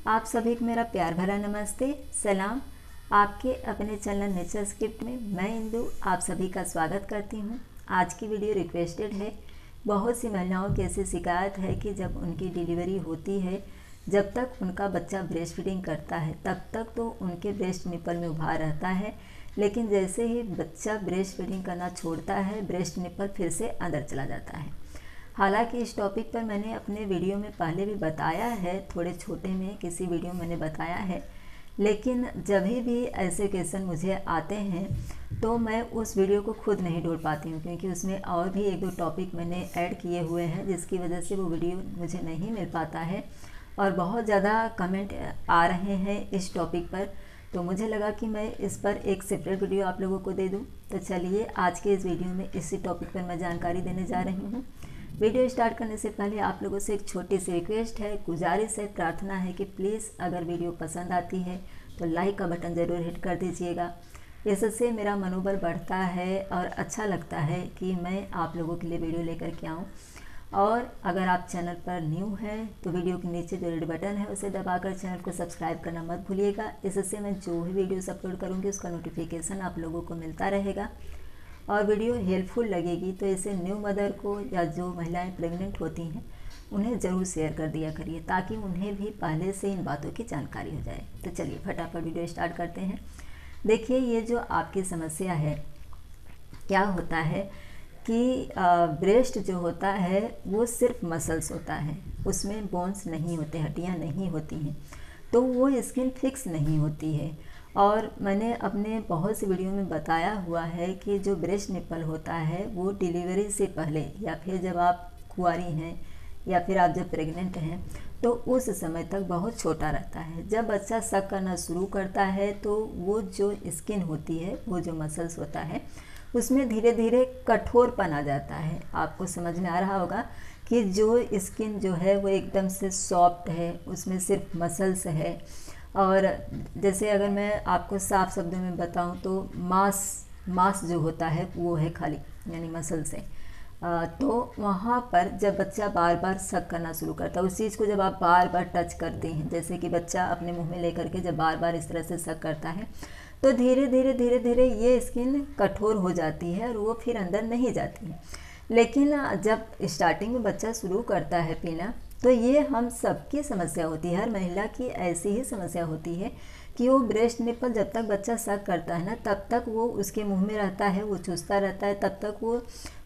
आप सभी को मेरा प्यार भरा नमस्ते सलाम। आपके अपने चैनल नेचर स्क्रिप्ट में मैं इंदु आप सभी का स्वागत करती हूँ। आज की वीडियो रिक्वेस्टेड है। बहुत सी महिलाओं की ऐसी शिकायत है कि जब उनकी डिलीवरी होती है, जब तक उनका बच्चा ब्रेस्ट फीडिंग करता है तब तक तो उनके ब्रेस्ट निपल में उभार रहता है, लेकिन जैसे ही बच्चा ब्रेस्ट फीडिंग करना छोड़ता है, ब्रेस्ट निपल फिर से अंदर चला जाता है। हालांकि इस टॉपिक पर मैंने अपने वीडियो में पहले भी बताया है, थोड़े छोटे में किसी वीडियो में मैंने बताया है, लेकिन जब भी ऐसे क्वेश्चन मुझे आते हैं तो मैं उस वीडियो को खुद नहीं ढूंढ पाती हूँ, क्योंकि उसमें और भी एक दो टॉपिक मैंने ऐड किए हुए हैं, जिसकी वजह से वो वीडियो मुझे नहीं मिल पाता है और बहुत ज़्यादा कमेंट आ रहे हैं इस टॉपिक पर। तो मुझे लगा कि मैं इस पर एक सेपरेट वीडियो आप लोगों को दे दूं। तो चलिए आज के इस वीडियो में इसी टॉपिक पर मैं जानकारी देने जा रही हूं। वीडियो स्टार्ट करने से पहले आप लोगों से एक छोटी सी रिक्वेस्ट है, गुजारिश है, प्रार्थना है कि प्लीज़ अगर वीडियो पसंद आती है तो लाइक का बटन ज़रूर हिट कर दीजिएगा। इससे मेरा मनोबल बढ़ता है और अच्छा लगता है कि मैं आप लोगों के लिए वीडियो लेकर के आऊँ। और अगर आप चैनल पर न्यू हैं तो वीडियो के नीचे जो रेड बटन है उसे दबाकर चैनल को सब्सक्राइब करना मत भूलिएगा। इससे मैं जो भी वीडियोस अपलोड करूँगी उसका नोटिफिकेशन आप लोगों को मिलता रहेगा और वीडियो हेल्पफुल लगेगी तो इसे न्यू मदर को या जो महिलाएं प्रेग्नेंट होती हैं उन्हें ज़रूर शेयर कर दिया करिए, ताकि उन्हें भी पहले से इन बातों की जानकारी हो जाए। तो चलिए फटाफट वीडियो स्टार्ट करते हैं। देखिए, ये जो आपकी समस्या है, क्या होता है कि ब्रेस्ट जो होता है वो सिर्फ मसल्स होता है, उसमें बोन्स नहीं होते, हड्डियाँ नहीं होती हैं, तो वो स्किन फिक्स नहीं होती है। और मैंने अपने बहुत सी वीडियो में बताया हुआ है कि जो ब्रेस्ट निपल होता है वो डिलीवरी से पहले या फिर जब आप कुंवारी हैं या फिर आप जब प्रेग्नेंट हैं तो उस समय तक बहुत छोटा रहता है। जब बच्चा सक करना शुरू करता है तो वो जो स्किन होती है, वो जो मसल्स होता है, उसमें धीरे धीरे कठोरपन आ जाता है। आपको समझ में आ रहा होगा कि जो स्किन जो है वो एकदम से सॉफ्ट है, उसमें सिर्फ मसल्स है। और जैसे अगर मैं आपको साफ शब्दों में बताऊं तो मांस जो होता है वो है खाली, यानी मसल से। तो वहाँ पर जब बच्चा बार बार सक करना शुरू करता है, उस चीज़ को जब आप बार बार टच करते हैं, जैसे कि बच्चा अपने मुंह में लेकर के जब बार बार इस तरह से सक करता है तो धीरे धीरे ये स्किन कठोर हो जाती है और वो फिर अंदर नहीं जाती है। लेकिन जब स्टार्टिंग में बच्चा शुरू करता है पीना तो ये हम सबकी समस्या होती है, हर महिला की ऐसी ही समस्या होती है कि वो ब्रेस्ट निपल जब तक बच्चा सक करता है ना तब तक वो उसके मुंह में रहता है, वो चूसता रहता है, तब तक वो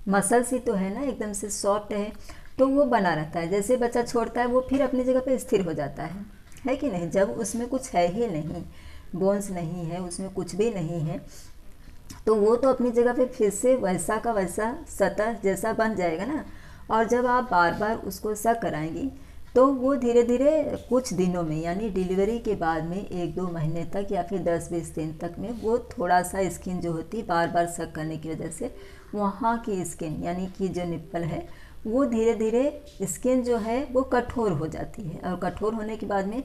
मसल्स ही तो है ना, एकदम से सॉफ्ट है, तो वो बना रहता है। जैसे बच्चा छोड़ता है वो फिर अपनी जगह पे स्थिर हो जाता है कि नहीं। जब उसमें कुछ है ही नहीं, बोन्स नहीं है, उसमें कुछ भी नहीं है, तो वो तो अपनी जगह पे फिर से वैसा का वैसा सतह जैसा बन जाएगा ना। और जब आप बार बार उसको सक कराएंगी तो वो धीरे धीरे कुछ दिनों में, यानी डिलीवरी के बाद में 1-2 महीने तक या फिर 10-20 दिन तक में वो थोड़ा सा स्किन जो होती है बार बार सक करने की वजह से वहाँ की स्किन यानी कि जो निप्पल है वो धीरे धीरे स्किन जो है वो कठोर हो जाती है। और कठोर होने के बाद में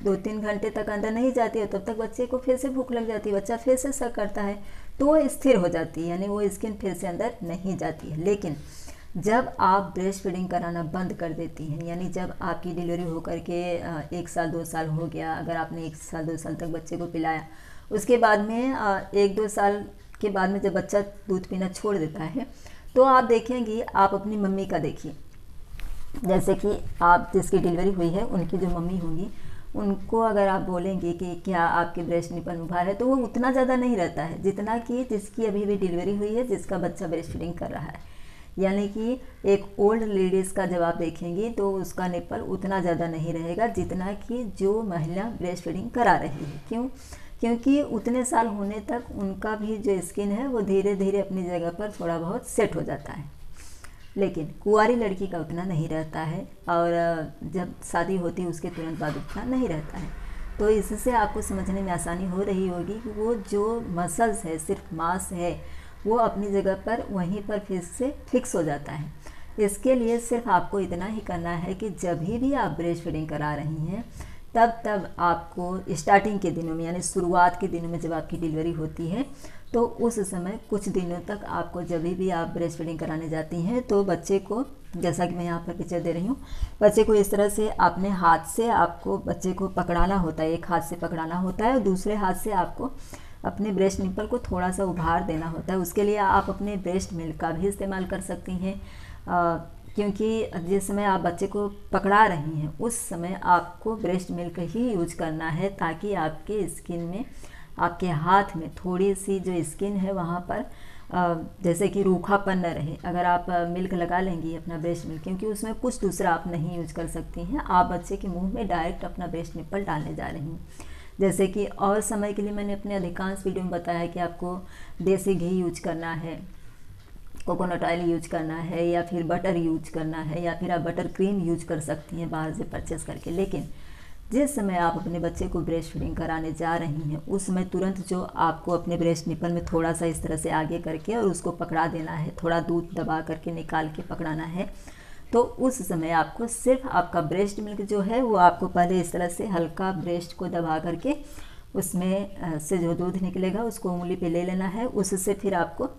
2-3 घंटे तक अंदर नहीं जाती है, तब तक बच्चे को फिर से भूख लग जाती है, बच्चा फिर से सक करता है तो वो स्थिर हो जाती है, यानी वो स्किन फिर से अंदर नहीं जाती है। लेकिन जब आप ब्रेस्ट फीडिंग कराना बंद कर देती हैं, यानी जब आपकी डिलीवरी होकर के 1 साल 2 साल हो गया, अगर आपने 1 साल 2 साल तक बच्चे को पिलाया, उसके बाद में 1-2 साल के बाद में जब बच्चा दूध पीना छोड़ देता है तो आप देखेंगी, आप अपनी मम्मी का देखिए, जैसे कि आप जिसकी डिलीवरी हुई है उनकी जो मम्मी होंगी, उनको अगर आप बोलेंगे कि क्या आपके ब्रेस्ट निपल उभार है तो वो उतना ज़्यादा नहीं रहता है जितना कि जिसकी अभी भी डिलीवरी हुई है, जिसका बच्चा ब्रेस्ट फीडिंग कर रहा है। यानी कि एक ओल्ड लेडीज़ का जब आप देखेंगी तो उसका निपल उतना ज़्यादा नहीं रहेगा जितना कि जो महिला ब्रेस्ट फीडिंग करा रही है। क्यों? क्योंकि उतने साल होने तक उनका भी जो स्किन है वो धीरे धीरे अपनी जगह पर थोड़ा बहुत सेट हो जाता है। लेकिन कुंवारी लड़की का उतना नहीं रहता है और जब शादी होती है उसके तुरंत बाद उतना नहीं रहता है। तो इससे आपको समझने में आसानी हो रही होगी कि वो जो मसल्स है, सिर्फ मांस है, वो अपनी जगह पर वहीं पर फिर से फिक्स हो जाता है। इसके लिए सिर्फ आपको इतना ही करना है कि जब भी आप ब्रेस्ट फीडिंग करा रही हैं तब आपको स्टार्टिंग के दिनों में, यानी शुरुआत के दिनों में जब आपकी डिलीवरी होती है तो उस समय कुछ दिनों तक आपको जब भी आप ब्रेस्ट फीडिंग कराने जाती हैं तो बच्चे को जैसा कि मैं यहाँ पर पिक्चर दे रही हूँ। बच्चे को इस तरह से अपने हाथ से आपको बच्चे को पकड़ाना होता है, एक हाथ से पकड़ाना होता है और दूसरे हाथ से आपको अपने ब्रेस्ट निपल को थोड़ा सा उभार देना होता है। उसके लिए आप अपने ब्रेस्ट मिल्क का भी इस्तेमाल कर सकती हैं, क्योंकि जिस समय आप बच्चे को पकड़ा रही हैं उस समय आपको ब्रेस्ट मिल्क ही यूज करना है, ताकि आपके स्किन में, आपके हाथ में थोड़ी सी जो स्किन है वहाँ पर जैसे कि रूखापन न रहे। अगर आप मिल्क लगा लेंगी अपना ब्रेस्ट मिल्क, क्योंकि उसमें कुछ दूसरा आप नहीं यूज कर सकती हैं, आप बच्चे के मुंह में डायरेक्ट अपना ब्रेस्ट निपल डालने जा रही हैं। जैसे कि और समय के लिए मैंने अपने अधिकांश वीडियो में बताया कि आपको देसी घी यूज करना है, कोकोनट ऑयल यूज करना है, या फिर बटर यूज करना है, या फिर आप बटर क्रीम यूज कर सकती हैं बाहर से परचेस करके। लेकिन जिस समय आप अपने बच्चे को ब्रेस्ट फीडिंग कराने जा रही हैं उस समय तुरंत जो आपको अपने ब्रेस्ट निपल में थोड़ा सा इस तरह से आगे करके और उसको पकड़ा देना है, थोड़ा दूध दबा करके निकाल के पकड़ाना है। तो उस समय आपको सिर्फ आपका ब्रेस्ट मिल्क जो है वो आपको पहले इस तरह से हल्का ब्रेस्ट को दबा करके उसमें से जो दूध निकलेगा उसको उंगली पे ले लेना है। उससे फिर आपको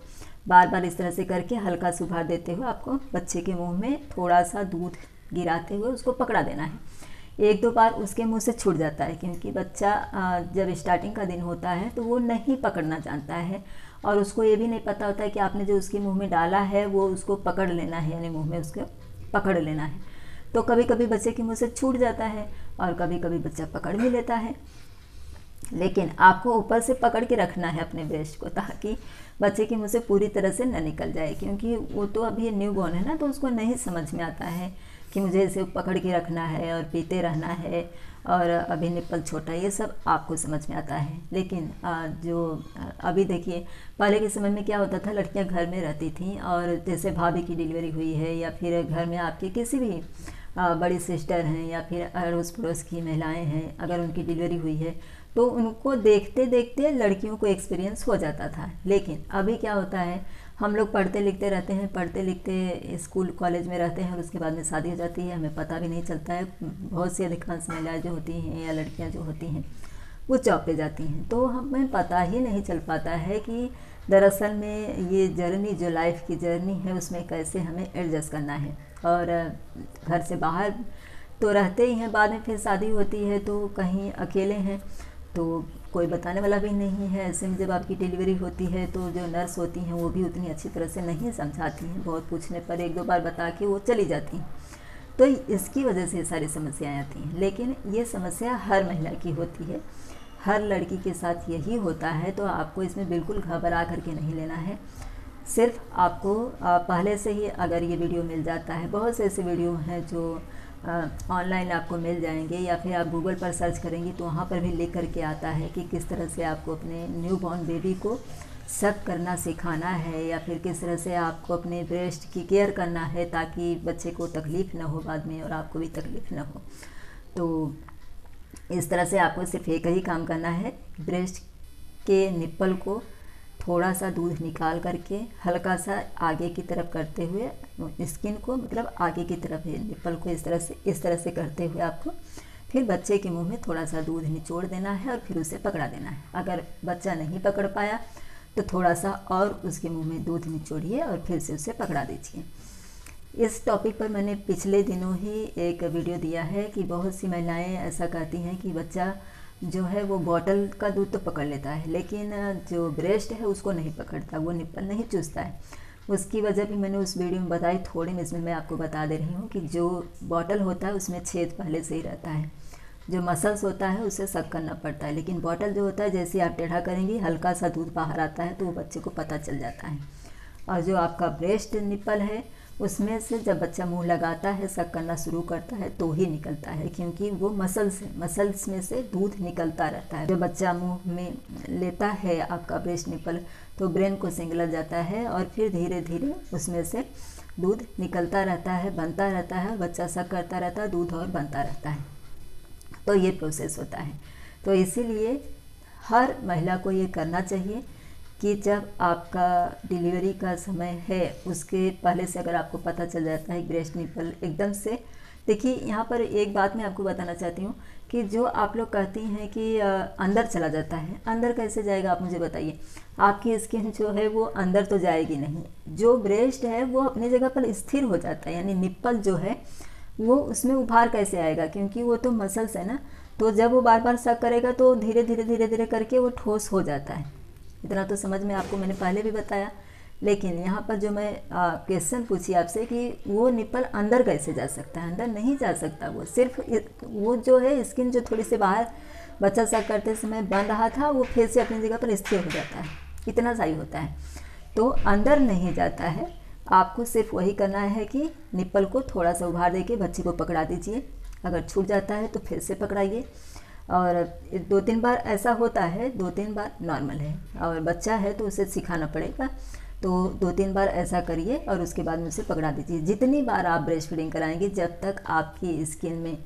बार बार इस तरह से करके हल्का सुधार देते हुए आपको बच्चे के मुंह में थोड़ा सा दूध गिराते हुए उसको पकड़ा देना है। एक दो बार उसके मुंह से छूट जाता है, क्योंकि बच्चा जब स्टार्टिंग का दिन होता है तो वो नहीं पकड़ना जानता है और उसको ये भी नहीं पता होता है कि आपने जो उसके मुंह में डाला है वो उसको पकड़ लेना है, यानी मुंह में उसको पकड़ लेना है। तो कभी कभी बच्चे के मुंह से छूट जाता है और कभी कभी बच्चा पकड़ भी लेता है। लेकिन आपको ऊपर से पकड़ के रखना है अपने ब्रेस्ट को, ताकि बच्चे के मुंह से पूरी तरह से न निकल जाए, क्योंकि वो तो अभी न्यू बॉर्न है ना, तो उसको नहीं समझ में आता है कि मुझे इसे पकड़ के रखना है और पीते रहना है और अभी निप्पल छोटा है, ये सब आपको समझ में आता है। लेकिन जो अभी देखिए, पहले के समय में क्या होता था, लड़कियां घर में रहती थीं और जैसे भाभी की डिलीवरी हुई है या फिर घर में आपके किसी भी बड़ी सिस्टर हैं या फिर अड़ोस पड़ोस की महिलाएं हैं, अगर उनकी डिलीवरी हुई है तो उनको देखते देखते लड़कियों को एक्सपीरियंस हो जाता था। लेकिन अभी क्या होता है, हम लोग पढ़ते लिखते रहते हैं, पढ़ते लिखते स्कूल कॉलेज में रहते हैं और उसके बाद में शादी हो जाती है, हमें पता भी नहीं चलता है। बहुत सी अधिकांश महिलाएं जो होती हैं या लड़कियां जो होती हैं वो जॉब पे जाती हैं, तो हमें पता ही नहीं चल पाता है कि दरअसल में ये जर्नी, जो लाइफ की जर्नी है, उसमें कैसे हमें एडजस्ट करना है। और घर से बाहर तो रहते ही हैं, बाद में फिर शादी होती है तो कहीं अकेले हैं तो कोई बताने वाला भी नहीं है। ऐसे में जब आपकी डिलीवरी होती है तो जो नर्स होती हैं वो भी उतनी अच्छी तरह से नहीं समझाती हैं, बहुत पूछने पर एक दो बार बता के वो चली जाती हैं, तो इसकी वजह से ये सारी समस्याएं आती हैं। लेकिन ये समस्या हर महिला की होती है, हर लड़की के साथ यही होता है, तो आपको इसमें बिल्कुल घबरा करके नहीं लेना है। सिर्फ आपको पहले से ही अगर ये वीडियो मिल जाता है, बहुत से ऐसे वीडियो हैं जो ऑनलाइन आपको मिल जाएंगे या फिर आप गूगल पर सर्च करेंगी तो वहाँ पर भी लिख करके आता है कि किस तरह से आपको अपने न्यू बॉर्न बेबी को सक करना सिखाना है, या फिर किस तरह से आपको अपने ब्रेस्ट की केयर करना है ताकि बच्चे को तकलीफ़ ना हो बाद में और आपको भी तकलीफ़ ना हो। तो इस तरह से आपको सिर्फ एक ही काम करना है, ब्रेस्ट के निप्पल को थोड़ा सा दूध निकाल करके हल्का सा आगे की तरफ करते हुए स्किन को, मतलब आगे की तरफ है निप्पल को इस तरह से करते हुए आपको फिर बच्चे के मुंह में थोड़ा सा दूध निचोड़ देना है और फिर उसे पकड़ा देना है। अगर बच्चा नहीं पकड़ पाया तो थोड़ा सा और उसके मुंह में दूध निचोड़िए और फिर से उसे पकड़ा दीजिए। इस टॉपिक पर मैंने पिछले दिनों ही एक वीडियो दिया है कि बहुत सी महिलाएं ऐसा कहती हैं कि बच्चा जो है वो बॉटल का दूध तो पकड़ लेता है लेकिन जो ब्रेस्ट है उसको नहीं पकड़ता, वो निप्पल नहीं चूसता है। उसकी वजह भी मैंने उस वीडियो में बताई, थोड़ी में इसमें मैं आपको बता दे रही हूँ कि जो बॉटल होता है उसमें छेद पहले से ही रहता है, जो मसल्स होता है उसे सक करना पड़ता है, लेकिन बॉटल जो होता है जैसे आप टेढ़ा करेंगी हल्का सा दूध बाहर आता है तो वो बच्चे को पता चल जाता है। और जो आपका ब्रेस्ट निप्पल है उसमें से जब बच्चा मुंह लगाता है, सक करना शुरू करता है तो ही निकलता है, क्योंकि वो मसल्स में से दूध निकलता रहता है। जब बच्चा मुंह में लेता है आपका ब्रेस्ट निप्पल तो ब्रेन को सिंगल जाता है और फिर धीरे धीरे उसमें से दूध निकलता रहता है, बनता रहता है, बच्चा सक करता रहता है, दूध और बनता रहता है। तो ये प्रोसेस होता है। तो इसीलिए हर महिला को ये करना चाहिए कि जब आपका डिलीवरी का समय है उसके पहले से अगर आपको पता चल जाता है ब्रेस्ट निप्पल एकदम से देखिए यहाँ पर एक बात मैं आपको बताना चाहती हूँ कि जो आप लोग कहती हैं कि अंदर चला जाता है, अंदर कैसे जाएगा आप मुझे बताइए। आपकी स्किन जो है वो अंदर तो जाएगी नहीं, जो ब्रेस्ट है वो अपनी जगह पर स्थिर हो जाता है, यानी निप्पल जो है वो उसमें उभार कैसे आएगा, क्योंकि वो तो मसल्स है ना। तो जब वो बार बार सक करेगा तो धीरे धीरे धीरे धीरे करके वो ठोस हो जाता है। इतना तो समझ में आपको मैंने पहले भी बताया। लेकिन यहाँ पर जो मैं क्वेश्चन पूछी आपसे कि वो निप्पल अंदर कैसे जा सकता है, अंदर नहीं जा सकता। वो सिर्फ वो जो है स्किन जो थोड़ी सी बाहर बच्चा सक करते समय बन रहा था वो फिर से अपनी जगह पर स्थिर हो जाता है, इतना सही होता है। तो अंदर नहीं जाता है। आपको सिर्फ वही करना है कि निप्पल को थोड़ा सा उभार देके बच्चे को पकड़ा दीजिए। अगर छूट जाता है तो फिर से पकड़ाइए, और 2-3 बार ऐसा होता है, 2-3 बार नॉर्मल है, और बच्चा है तो उसे सिखाना पड़ेगा। तो 2-3 बार ऐसा करिए और उसके बाद मुझसे पकड़ा दीजिए। जितनी बार आप ब्रेस्ट फीडिंग कराएंगे, जब तक आपकी स्किन में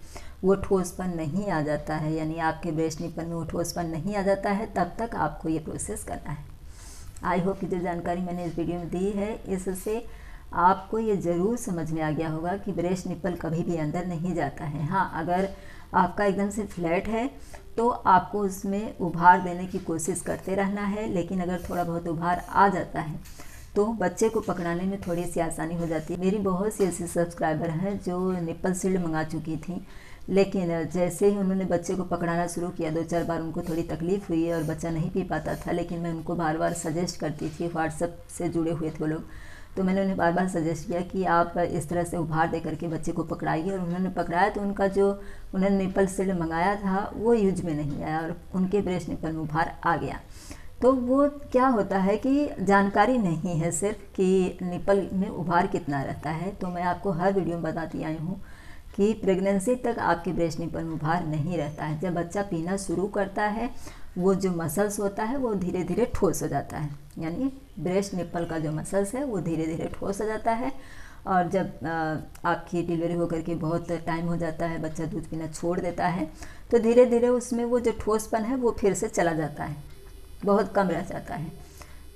वो ठोसपन नहीं आ जाता है, यानी आपके ब्रेस्ट निप्पल में वो ठोसपन नहीं आ जाता है, तब तक आपको ये प्रोसेस करना है। आई होप कि जो जानकारी मैंने इस वीडियो में दी है इससे आपको ये ज़रूर समझ में आ गया होगा कि ब्रेस्ट निप्पल कभी भी अंदर नहीं जाता है। हाँ, अगर आपका एकदम से फ्लैट है तो आपको उसमें उभार देने की कोशिश करते रहना है, लेकिन अगर थोड़ा बहुत उभार आ जाता है तो बच्चे को पकड़ाने में थोड़ी सी आसानी हो जाती है। मेरी बहुत सी ऐसी सब्सक्राइबर हैं जो निप्पल शील्ड मंगा चुकी थी, लेकिन जैसे ही उन्होंने बच्चे को पकड़ाना शुरू किया 2-4 बार उनको थोड़ी तकलीफ़ हुई और बच्चा नहीं पी पाता था। लेकिन मैं उनको बार बार सजेस्ट करती थी, व्हाट्सएप से जुड़े हुए थे वो लोग, तो मैंने उन्हें बार बार सजेस्ट किया कि आप इस तरह से उभार दे करके बच्चे को पकड़ाइए। और उन्होंने पकड़ाया तो उनका जो उन्होंने निप्पल शील्ड मंगाया था वो यूज में नहीं आया और उनके ब्रेस्ट निप्पल में उभार आ गया। तो वो क्या होता है कि जानकारी नहीं है सिर्फ कि निप्पल में उभार कितना रहता है। तो मैं आपको हर वीडियो में बताती आई हूँ कि प्रेगनेंसी तक आपके ब्रेस्ट निप्पल में उभार नहीं रहता है। जब बच्चा पीना शुरू करता है वो जो मसल्स होता है वो धीरे धीरे ठोस हो जाता है, यानी ब्रेस्ट निप्पल का जो मसल्स है वो धीरे धीरे ठोस हो जाता है। और जब आपकी डिलीवरी होकर के बहुत टाइम हो जाता है, बच्चा दूध पीना छोड़ देता है, तो धीरे धीरे उसमें वो जो ठोसपन है वो फिर से चला जाता है, बहुत कम रह जाता है।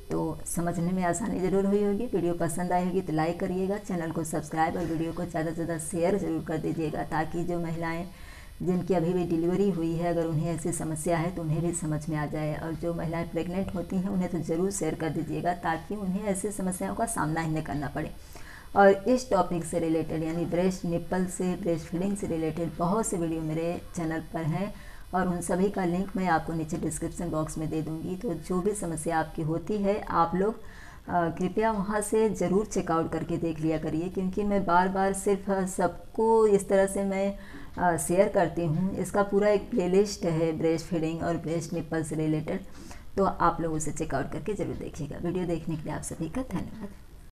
तो समझने में आसानी ज़रूर हुई होगी। वीडियो पसंद आई होगी तो लाइक करिएगा, चैनल को सब्सक्राइब और वीडियो को ज़्यादा से ज़्यादा शेयर ज़रूर कर दीजिएगा, ताकि जो महिलाएं जिनकी अभी भी डिलीवरी हुई है अगर उन्हें ऐसी समस्या है तो उन्हें भी समझ में आ जाए। और जो महिलाएं प्रेग्नेंट होती हैं उन्हें तो ज़रूर शेयर कर दीजिएगा, ताकि उन्हें ऐसी समस्याओं का सामना ही नहीं करना पड़े। और इस टॉपिक से रिलेटेड यानी ब्रेस्ट निप्पल से, ब्रेस्ट फीडिंग से रिलेटेड बहुत से वीडियो मेरे चैनल पर हैं, और उन सभी का लिंक मैं आपको नीचे डिस्क्रिप्शन बॉक्स में दे दूँगी। तो जो भी समस्या आपकी होती है आप लोग कृपया वहाँ से ज़रूर चेकआउट करके देख लिया करिए, क्योंकि मैं बार बार सिर्फ सबको इस तरह से मैं शेयर करती हूँ। इसका पूरा एक प्लेलिस्ट है ब्रेस्ट फीडिंग और ब्रेस्ट निप्पल से रिलेटेड, तो आप लोग उसे चेकआउट करके ज़रूर देखिएगा। वीडियो देखने के लिए आप सभी का धन्यवाद।